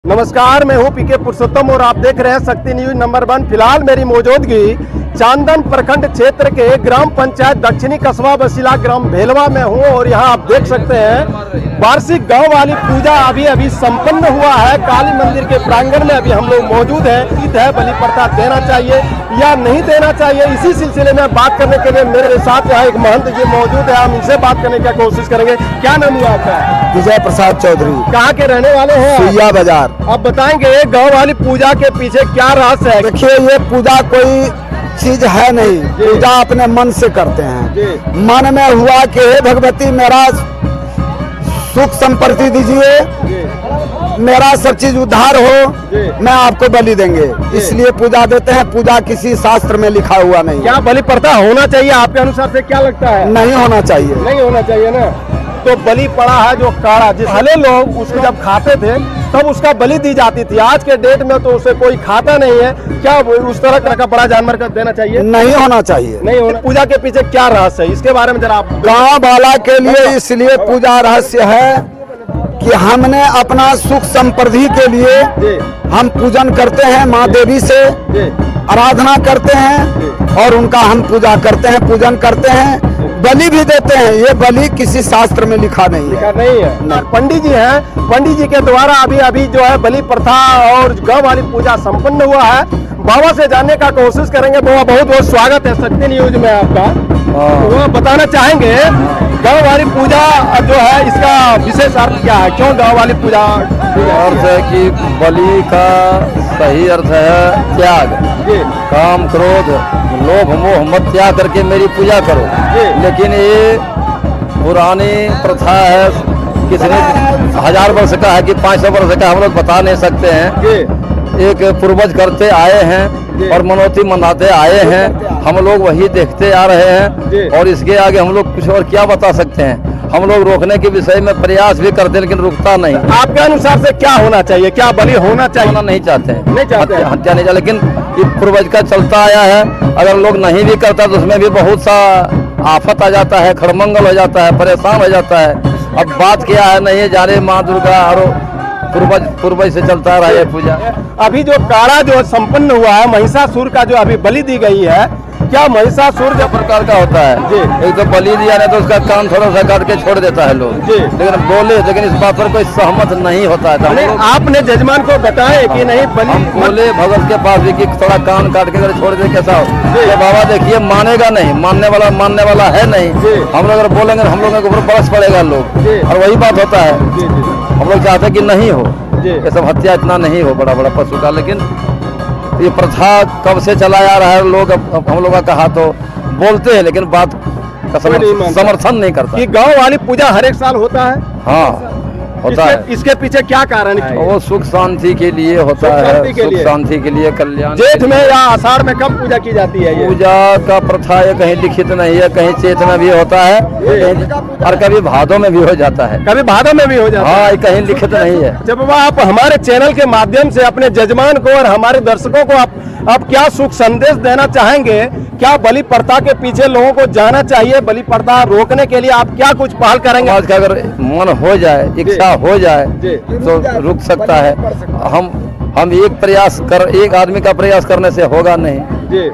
नमस्कार, मैं हूं पीके पुरुषोत्तम और आप देख रहे हैं शक्ति न्यूज नंबर 1। फिलहाल मेरी मौजूदगी चांदन प्रखंड क्षेत्र के ग्राम पंचायत दक्षिणी कस्बा बसिला ग्राम भेलवा में हूं और यहां आप देख सकते हैं वार्षिक गांव वाली पूजा अभी संपन्न हुआ है। काली मंदिर के प्रांगण में अभी हम लोग मौजूद हैं। ईद है, बलि प्रथा देना चाहिए या नहीं देना चाहिए, इसी सिलसिले में बात करने के लिए मेरे साथ यहाँ एक महंत जी मौजूद है। हम इनसे बात करने की कोशिश करेंगे। क्या नाम हुआ आपका? विजय प्रसाद चौधरी। कहाँ के रहने वाले हैं? सुइया बाजार। आप बताएंगे गांव वाली पूजा के पीछे क्या रहस्य है? देखिए, ये पूजा कोई चीज है नहीं, पूजा अपने मन से करते हैं। मन में हुआ कि हे भगवती मेरा सुख संपत्ति दीजिए, मेरा सब चीज उद्धार हो, मैं आपको बलि देंगे, इसलिए पूजा देते हैं। पूजा किसी शास्त्र में लिखा हुआ नहीं। क्या बलि प्रथा होना चाहिए आपके अनुसार से? क्या लगता है? नहीं होना चाहिए। नहीं होना चाहिए ना। तो बलि पड़ा है जो काढ़ा, जिस पहले लोग उसको जब खाते थे तब उसका बलि दी जाती थी। आज के डेट में तो उसे कोई खाता नहीं है। क्या उस तरह का बड़ा जानवर का देना चाहिए? नहीं होना चाहिए। नहीं होना। पूजा के पीछे क्या रहस्य है, इसके बारे में जरा आप। गाँव वाला के लिए इसलिए पूजा रहस्य है कि हमने अपना सुख समृद्धि के लिए हम पूजन करते हैं, माँ देवी से आराधना करते हैं और उनका हम पूजा करते हैं, पूजन करते हैं, बलि भी देते हैं। ये बलि किसी शास्त्र में लिखा नहीं है। पंडित जी हैं, पंडित जी के द्वारा अभी जो है बलि प्रथा और गांव वाली पूजा संपन्न हुआ है। बाबा से जानने का कोशिश करेंगे। बाबा बहुत बहुत स्वागत है शक्ति न्यूज में आपका। वो बताना चाहेंगे गांव वाली पूजा जो है इसका विशेष अर्थ क्या है? क्यों गांव वाली पूजा? अर्थ है कि बलि का सही अर्थ है त्याग। काम क्रोध लोभ मोह मत त्याग करके मेरी पूजा करो। लेकिन ये पुरानी प्रथा है, कितने 1000 वर्ष का है कि 500 वर्ष का, हम लोग बता नहीं सकते हैं। एक पूर्वज करते आए हैं और मनौती मनाते आए हैं, हम लोग वही देखते आ रहे हैं और इसके आगे हम लोग कुछ और क्या बता सकते हैं। हम लोग रोकने के विषय में प्रयास भी करते हैं लेकिन रुकता नहीं। आपके अनुसार से क्या होना चाहिए? क्या बलि होना चाहिए? होना नहीं चाहते हैं, नहीं चाहते हैं। हत्या नहीं चाहते, लेकिन ये पूर्वज का चलता आया है। अगर लोग नहीं भी करता तो उसमें भी बहुत सा आफत आ जाता है, खड़मंगल हो जाता है, परेशान हो जाता है। अब बात क्या है, नहीं जाने माँ दुर्गा और पूर्वज से चलता रहा है पूजा। अभी जो काढ़ा जो संपन्न हुआ है महिषासुर का, जो अभी बलि दी गई है, क्या महिषासुर जो प्रकार का होता है? एक तो बलि दिया नहीं तो उसका कान थोड़ा सा काट के छोड़ देता है लोग, लेकिन बोले, लेकिन इस बात पर कोई सहमत नहीं होता है। आपने जजमान को बताया कि नहीं बलि? बोले भगत के पास भी कि थोड़ा कान काट के छोड़ दे, कैसा हो? तो बाबा देखिए मानेगा नहीं, मानने वाला है नहीं। हम लोग अगर बोलेंगे हम लोगों के ऊपर बरस पड़ेगा लोग, और वही बात होता है। हम लोग चाहते कि नहीं हो, ये सब हत्या इतना नहीं हो बड़ा पशु का। लेकिन ये प्रथा कब से चला आ रहा है, लोग हम लोग का कहा तो बोलते हैं लेकिन बात का समर्थन नहीं करता। कि गांव वाली पूजा हर एक साल होता है? हाँ होता है। इसके पीछे क्या कारण है? वो सुख शांति के लिए होता है, सुख शांति के लिए, कल्याण। जेठ में या आषाढ़ में कब पूजा की जाती है? पूजा का प्रथा है कहीं लिखित नहीं है, कहीं चैत में भी होता है और कभी भादों में भी हो जाता है। कभी भादों में भी हो जाता है? हाँ, कहीं लिखित नहीं है। जब आप हमारे चैनल के माध्यम से अपने जजमान को और हमारे दर्शकों को आप क्या सुख संदेश देना चाहेंगे? क्या बलि प्रथा के पीछे लोगों को जाना चाहिए? बलि प्रथा रोकने के लिए आप क्या कुछ पहल करेंगे? आज का अगर मन हो जाए, इच्छा हो जाए तो रुक सकता है। हम एक आदमी का प्रयास करने से होगा नहीं,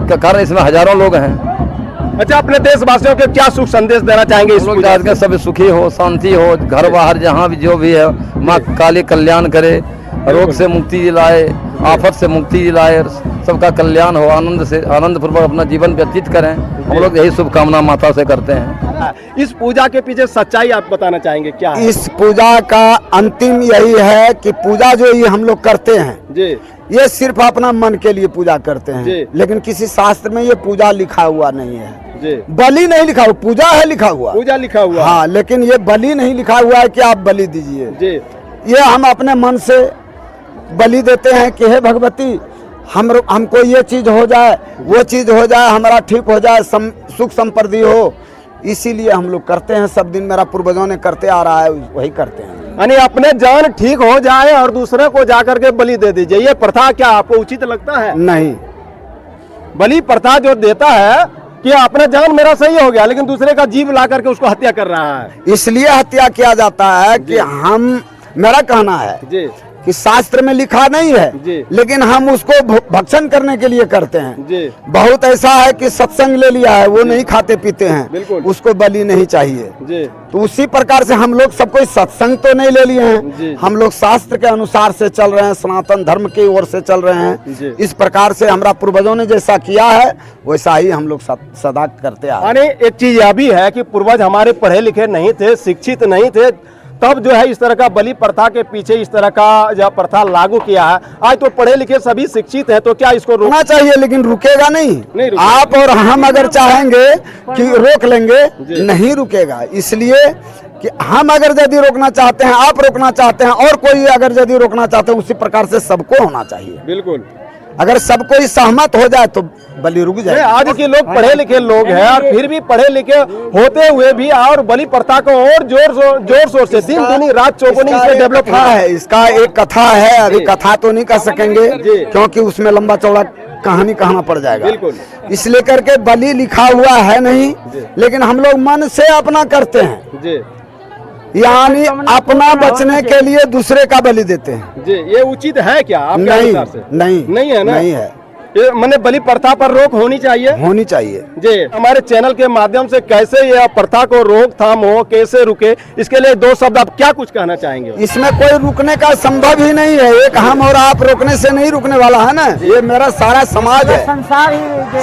कारण इसमें हजारों लोग हैं। अच्छा, अपने देशवासियों को क्या सुख संदेश देना चाहेंगे? इस लोग आज के सब सुखी हो, शांति हो, घर बाहर जहाँ भी जो भी है, माँ काली कल्याण करे, रोग से मुक्ति दिलाए, आफत से मुक्ति दिलाए, सबका कल्याण हो, आनंद पूर्वक अपना जीवन व्यतीत करें। हम लोग यही शुभकामना माता से करते हैं। इस पूजा के पीछे सच्चाई आप बताना चाहेंगे क्या है? इस पूजा का अंतिम यही है कि पूजा जो ये हम लोग करते हैं ये सिर्फ अपना मन के लिए पूजा करते हैं, लेकिन किसी शास्त्र में ये पूजा लिखा हुआ नहीं है। बलि नहीं लिखा हुआ, पूजा है लिखा हुआ, पूजा लिखा हुआ। हाँ, लेकिन ये बलि नहीं लिखा हुआ है कि आप बलि दीजिए। ये हम अपने मन से बलि देते हैं कि हे भगवती हमको ये चीज हो जाए, वो चीज हो जाए, हमारा ठीक हो जाए, सुख समृद्धि हो, इसीलिए हम लोग करते हैं। सब दिन मेरा पूर्वजों ने करते आ रहा है, वही करते हैं। यानी अपने जान ठीक हो जाए और दूसरे को जाकर के बलि दे दीजिए, ये प्रथा क्या आपको उचित लगता है? नहीं, बलि प्रथा जो देता है कि अपना जान मेरा सही हो गया लेकिन दूसरे का जीव ला करके उसको हत्या कर रहा है, इसलिए हत्या किया जाता है कि मेरा कहना है कि शास्त्र में लिखा नहीं है, जी। लेकिन हम उसको भक्षण करने के लिए करते हैं। जी। बहुत ऐसा है कि सत्संग ले लिया है, वो नहीं खाते पीते हैं, बिल्कुल। उसको बलि नहीं चाहिए। जी। तो उसी प्रकार से हम लोग सब कोई सत्संग तो नहीं ले लिए हैं, जी। हम लोग शास्त्र के अनुसार से चल रहे हैं, सनातन धर्म की ओर से चल रहे जी। हैं। इस प्रकार से हमारा पूर्वजों ने जैसा किया है वैसा ही हम लोग सदा करते आ रहे हैं। यानी एक चीज यह भी है कि पूर्वज हमारे पढ़े लिखे नहीं थे, शिक्षित नहीं थे, तब जो है इस तरह का बलि प्रथा के पीछे इस तरह का जो प्रथा लागू किया है। आज तो पढ़े लिखे सभी शिक्षित हैं, तो क्या इसको रोकना होना चाहिए, लेकिन रुकेगा नहीं रुकेगा। आप और हम अगर चाहेंगे कि रोक लेंगे, नहीं रुकेगा। इसलिए कि हम अगर यदि रोकना चाहते हैं, आप रोकना चाहते हैं, और कोई अगर यदि रोकना चाहते हैं, उसी प्रकार से सबको होना चाहिए। बिल्कुल। अगर सब कोई सहमत हो जाए तो बलि रुक जाए। आज के लोग पढ़े लिखे लोग हैं और फिर भी पढ़े लिखे होते हुए भी और बलि प्रथा को और जोर शोर से दिन दुनी रात चौगुनी इसे डेवलप कथा है, इसका एक कथा है, अभी कथा तो नहीं कर सकेंगे क्योंकि उसमें लंबा चौड़ा कहानी कहना पड़ जाएगा। बिल्कुल। इसलिए करके बलि लिखा हुआ है नहीं, लेकिन हम लोग मन से अपना करते हैं, जी। यानी अपना बचने के लिए दूसरे का बलि देते हैं। जी, ये उचित है क्या आपके नहीं, अनुसार से? नहीं है ना? नहीं है। ये मैंने बलि प्रथा पर रोक होनी चाहिए। होनी चाहिए। जी, हमारे चैनल के माध्यम से कैसे ये प्रथा को रोकथाम हो, कैसे रुके, इसके लिए दो शब्द आप क्या कुछ कहना चाहेंगे? इसमें कोई रुकने का संभव ही नहीं है। एक हम और आप रोकने से नहीं रुकने वाला है ना, ये मेरा सारा समाज है।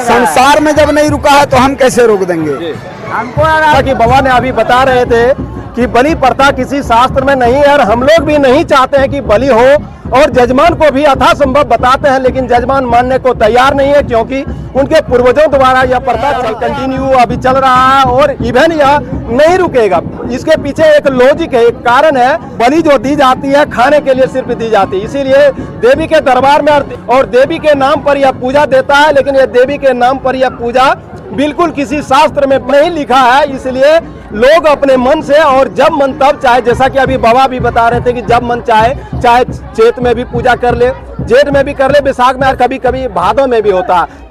संसार में जब नहीं रुका है तो हम कैसे रोक देंगे? हमको कि बाबा ने अभी बता रहे थे कि बलि प्रथा किसी शास्त्र में नहीं है और हम लोग भी नहीं चाहते हैं कि बलि हो, और जजमान को भी यथासंभव बताते हैं, लेकिन जजमान मानने को तैयार नहीं है क्योंकि उनके पूर्वजों द्वारा यह प्रथा कंटिन्यू अभी चल रहा है और इवन यह नहीं रुकेगा। इसके पीछे एक लॉजिक है, एक कारण है। बलि जो दी जाती है खाने के लिए सिर्फ दी जाती है, इसीलिए देवी के दरबार में और देवी के नाम पर यह पूजा देता है, लेकिन यह देवी के नाम पर यह पूजा बिल्कुल किसी शास्त्र में नहीं लिखा है। इसलिए लोग अपने मन से और जब मन तब चाहे, जैसा कि अभी बाबा भी बता रहे थे कि जब मन चाहे चैत में भी पूजा कर ले, जेठ में भी कर ले, बैसाख में और कभी कभी भादों में भी होता है।